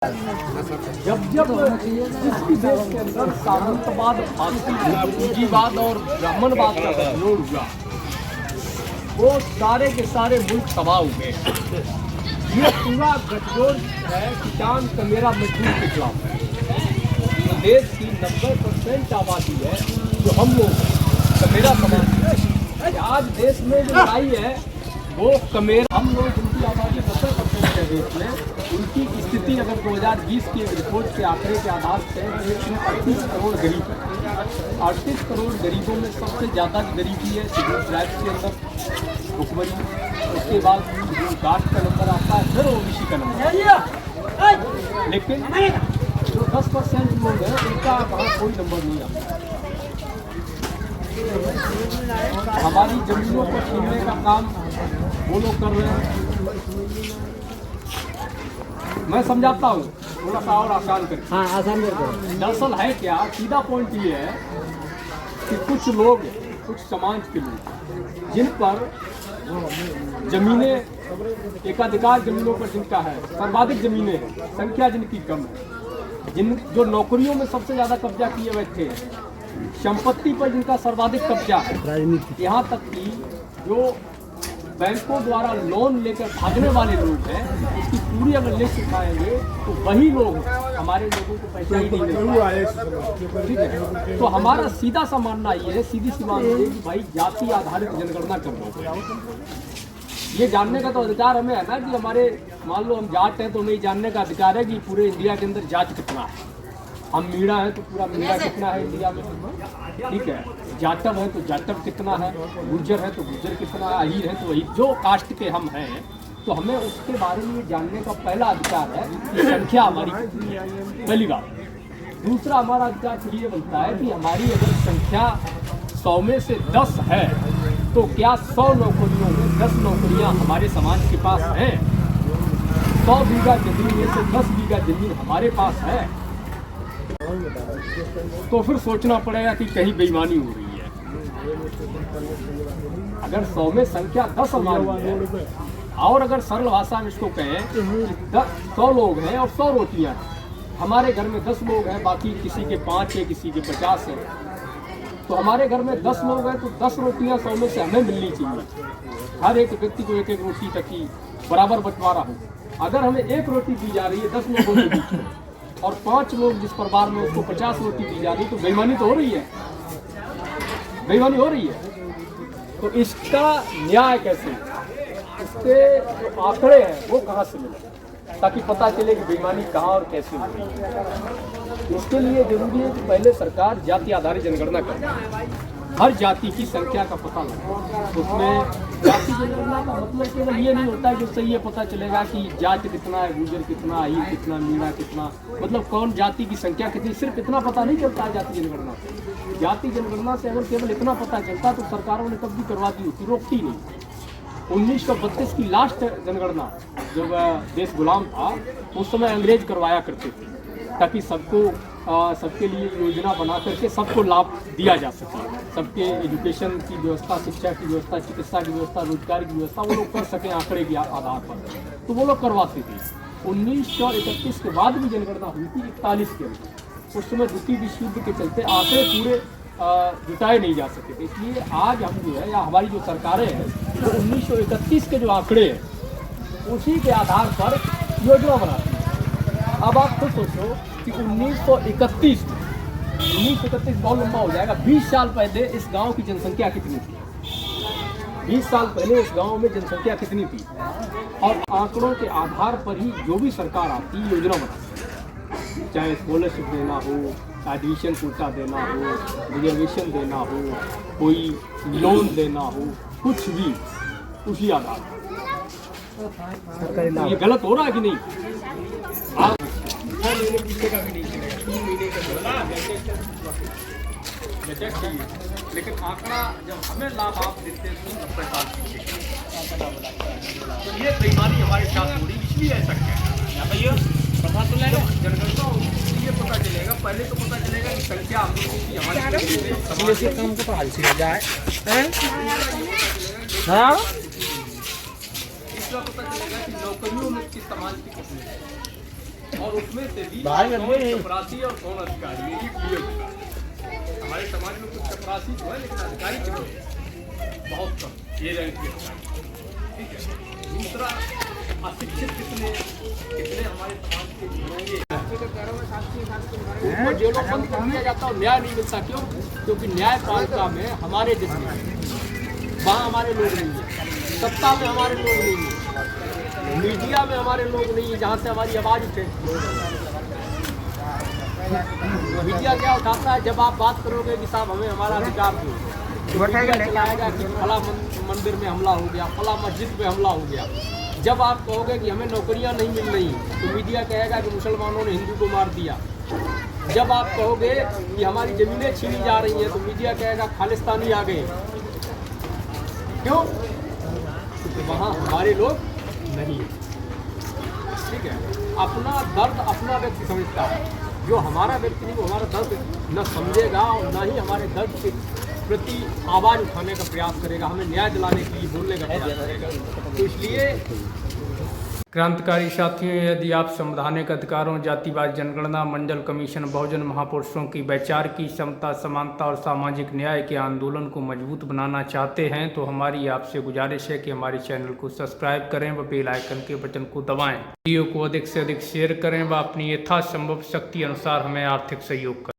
जब जिसकी देश के अंदर सामंतवाद, पूंजीवाद और ब्राह्मणवाद का गठजोड़ हुआ, वो सारे के सारे मुल्क तबाह हुए। ये पूरा गठजोड़ है किसान का मेरा मजदूर के खिलाफ है। देश की 90% आबादी है जो हम लोग हैं, मेरा समाज है। आज देश में जो लड़ाई है वो कमेरा, हम लोग उनकी आबादी 70% है देश में। उनकी स्थिति अगर 2020 की रिपोर्ट के आंकड़े के आधार से 38 करोड़ गरीब है। 38 करोड़ गरीबों में सबसे ज़्यादा गरीबी है शेड्यूल ट्राइब्स के अंदर भुखमरी, उसके बाद कास्ट का नंबर आता है, फिर ओबीसी का नंबर। लेकिन जो 10% लोग हैं उनका वहाँ कोई नंबर नहीं आता। हमारी जमीनों को छीनने का काम वो लोग कर रहे हैं। मैं समझाता हूँ थोड़ा सा और आसान करके। हाँ, आसान करके। दरअसल है क्या, सीधा पॉइंट ये है कि कुछ लोग, कुछ समाज के लोग जिन पर जमीनें, एकाधिकार जमीनों पर जिनका है, सर्वाधिक जमीनें हैं, संख्या जिनकी कम है, जिन जो नौकरियों में सबसे ज़्यादा कब्जा किए बैठे हैं, संपत्ति पर जिनका सर्वाधिक कब्जा है, यहाँ तक कि जो बैंकों द्वारा लोन लेकर भागने वाले लोग हैं, इसकी पूरी अगर लिस्ट उठाएंगे तो वही लोग हमारे लोगों को पैसा ही नहीं देते। ठीक है, तो हमारा सीधा सा मानना ये है, सीधी सी बात है कि भाई जाति आधारित जनगणना कर लो। ये जानने का तो अधिकार हमें है ना कि हमारे, मान लो हम जाट हैं तो हमें जानने का अधिकार है कि पूरे इंडिया के अंदर जाट कितना है। हम मीणा है तो पूरा मीणा कितना है इंडिया में, ठीक है। जाटव है तो जाटव कितना है, गुर्जर है तो गुर्जर कितना है, अहीर है तो अहीर, जो कास्ट के हम हैं, तो हमें उसके बारे में जानने का पहला अधिकार है कि संख्या हमारी कितनी है, पहली बात। दूसरा हमारा अधिकार फिर ये बनता है कि हमारी अगर संख्या 100 में से 10 है तो क्या 100 नौकरियों में 10 नौकरियां हमारे समाज के पास हैं? 100 बीघा जमीन में से 10 बीघा जमीन हमारे पास है, तो फिर सोचना पड़ेगा कि कहीं बेईमानी हो रही है। अगर 100 में संख्या 10 हमारी है, और अगर सरल भाषा में इसको कहें 100 लोग हैं और 100 रोटियां हैं, हमारे घर में 10 लोग हैं, बाकी किसी के 5 है, किसी के 50 है, तो हमारे घर में 10 लोग हैं तो 10 रोटियां 100 में से हमें मिलनी चाहिए। हर एक व्यक्ति को एक एक रोटी तक की बराबर बंटवारा हो। अगर हमें एक रोटी दी जा रही है 10 लोगों के बीच में और 5 लोग जिस परिवार में उसको 50 रोटी दी जा रही, तो बेईमानी तो हो रही है, बेईमानी हो रही है। तो इसका न्याय कैसे, इसके जो आंकड़े हैं वो कहाँ से मिले, ताकि पता चले कि बेईमानी कहाँ और कैसे हो रही है। इसके लिए जरूरी है कि पहले सरकार जाति आधारित जनगणना करे, हर जाति की संख्या का पता लगे। उसमें जाति जनगणना का मतलब केवल ये नहीं होता है कि उससे ये पता चलेगा कि जाट कितना है, गुर्जर कितना, अहीर कितना, मीणा कितना, मतलब कौन जाति की संख्या कितनी, सिर्फ इतना पता नहीं चलता है जाति जनगणना से। जाति जनगणना से अगर केवल इतना पता चलता तो सरकारों ने कब भी करवा दी होती, रोकती नहीं। 1932 की लास्ट जनगणना जब देश गुलाम था उस समय अंग्रेज करवाया करते थे, ताकि सबके लिए योजना बना करके सबको लाभ दिया जा सके, सबके एजुकेशन की व्यवस्था, शिक्षा की व्यवस्था, चिकित्सा की व्यवस्था, रोजगार की व्यवस्था वो लोग कर सकें आंकड़े के आधार पर, तो वो लोग करवाते थे। 1931 के बाद भी जनगणना हुई थी 41 के अंदर। उस समय द्वितीय विश्व युद्ध के चलते आंकड़े पूरे जुटाए नहीं जा सके थे, इसलिए आज हम जो है या हमारी जो सरकारें हैं तो 1931 के जो आंकड़े हैं उसी के आधार पर योजना बनाती है। अब आप खुद सोचो कि 1931 बहुत लंबा हो जाएगा, 20 साल पहले इस गांव की जनसंख्या कितनी थी, 20 साल पहले इस गांव में जनसंख्या कितनी थी, और आंकड़ों के आधार पर ही जो भी सरकार आती योजना बनाती, चाहे स्कॉलरशिप देना हो, एडमिशन कोटा देना हो, रिजर्वेशन देना हो, कोई लोन देना हो, कुछ भी उसी आधार पर। ये गलत हो रहा है कि नहीं? आप लेकिन आंकड़ा जब हमें लाभ आप देते हैं तो 90 साल तो ये बेईमानी हमारे साथ हो रही, इसलिए ऐसा क्या पता तो लेगा जनगणना ये पता चलेगा, पहले तो पता चलेगा कि संख्या हम लोगों की हमारे काम को हाल से जाए, हाँ इसका पता चलेगा कि नौकरियों में किस समाज की कितनी है। और उसमें से भी बाहर कौन गंदे हैं। चपरासी और कौन अधिकारी, ये भी क्लियर होगा। हमारे समाज में कुछ चपरासी तो है, लेकिन अधिकारी कितने हैं? बहुत कम, ये रैंक के अधिकारी। ठीक है। दूसरा, अशिक्षित कितने हमारे समाज के होंगे। उनको जेलों बंद कर दिया जाता और न्याय नहीं मिलता। क्यों? क्योंकि न्यायपालिका में हमारे जितने, वहाँ हमारे लोग नहीं है, सत्ता में हमारे लोग नहीं है, मीडिया में हमारे लोग नहीं है जहाँ से हमारी आवाज़ उठे। मीडिया क्या उठाता है? जब आप बात करोगे कि साहब हमें हमारा अधिकार दो, तो मीडिया चलाएगा कि फला मंदिर में हमला हो गया, फला मस्जिद पे हमला हो गया। जब आप कहोगे कि हमें नौकरियां नहीं मिल रही, तो मीडिया कहेगा कि मुसलमानों ने हिंदू को मार दिया। जब आप कहोगे कि हमारी ज़मीनें छीनी जा रही हैं, तो मीडिया कहेगा खालिस्तानी आ गए। क्यों? क्योंकि वहाँ हमारे लोग नहीं है। ठीक है। अपना दर्द अपना व्यक्ति समझता है, जो हमारा व्यक्ति नहीं वो हमारा दर्द न समझेगा और न ही हमारे दर्द के प्रति आवाज़ उठाने का प्रयास करेगा, हमें न्याय दिलाने के लिए बोलने का प्रयास करेगा। तो इसलिए क्रांतिकारी साथियों, यदि आप संवैधानिक अधिकारों, जातिवाद जनगणना, मंडल कमीशन, बहुजन महापुरुषों की वैचारिक समता, समानता और सामाजिक न्याय के आंदोलन को मजबूत बनाना चाहते हैं, तो हमारी आपसे गुजारिश है कि हमारे चैनल को सब्सक्राइब करें व बेल आइकन के बटन को दबाएं। वीडियो को अधिक से अधिक शेयर करें व अपनी यथासंभव शक्ति अनुसार हमें आर्थिक सहयोग करें।